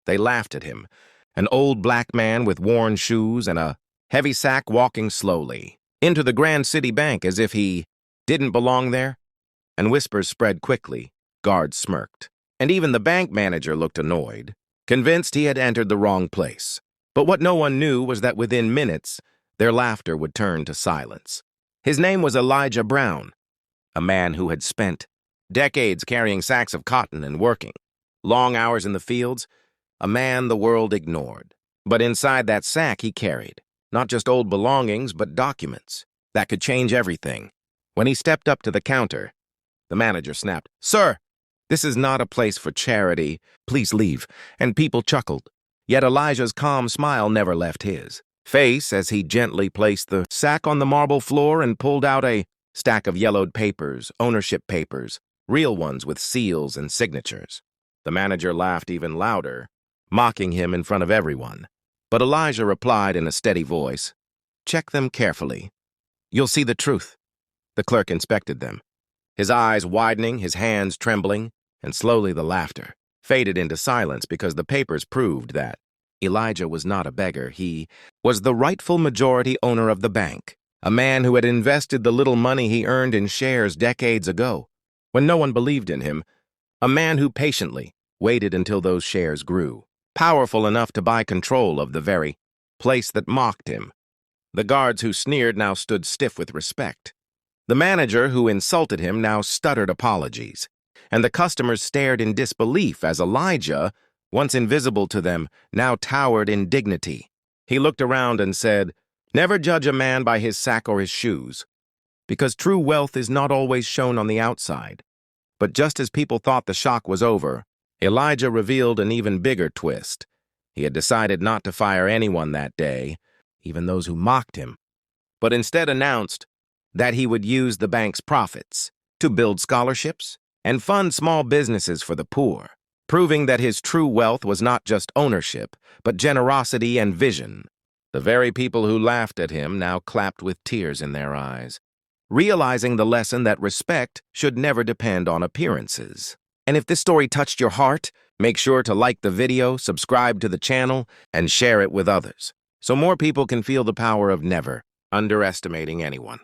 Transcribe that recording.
They laughed at him, an old black man with worn shoes and a heavy sack walking slowly into the Grand City Bank as if he didn't belong there. And whispers spread quickly. Guards smirked. And even the bank manager looked annoyed, convinced he had entered the wrong place. But what no one knew was that within minutes, their laughter would turn to silence. His name was Elijah Brown, a man who had spent decades carrying sacks of cotton and working long hours in the fields, a man the world ignored. But inside that sack he carried not just old belongings, but documents that could change everything. When he stepped up to the counter, the manager snapped, "Sir, this is not a place for charity. Please leave." And people chuckled. Yet Elijah's calm smile never left his face as he gently placed the sack on the marble floor and pulled out a stack of yellowed papers, ownership papers, real ones with seals and signatures. The manager laughed even louder, mocking him in front of everyone. But Elijah replied in a steady voice, "Check them carefully. You'll see the truth." The clerk inspected them, his eyes widening, his hands trembling, and slowly the laughter faded into silence because the papers proved that Elijah was not a beggar. He was the rightful majority owner of the bank, a man who had invested the little money he earned in shares decades ago, when no one believed in him, a man who patiently waited until those shares grew, powerful enough to buy control of the very place that mocked him. The guards who sneered now stood stiff with respect. The manager who insulted him now stuttered apologies, and the customers stared in disbelief as Elijah, once invisible to them, now towered in dignity. He looked around and said, "Never judge a man by his sack or his shoes, because true wealth is not always shown on the outside." But just as people thought the shock was over, Elijah revealed an even bigger twist. He had decided not to fire anyone that day, even those who mocked him, but instead announced that he would use the bank's profits to build scholarships and fund small businesses for the poor, proving that his true wealth was not just ownership, but generosity and vision. The very people who laughed at him now clapped with tears in their eyes, realizing the lesson that respect should never depend on appearances. And if this story touched your heart, make sure to like the video, subscribe to the channel, and share it with others, so more people can feel the power of never underestimating anyone.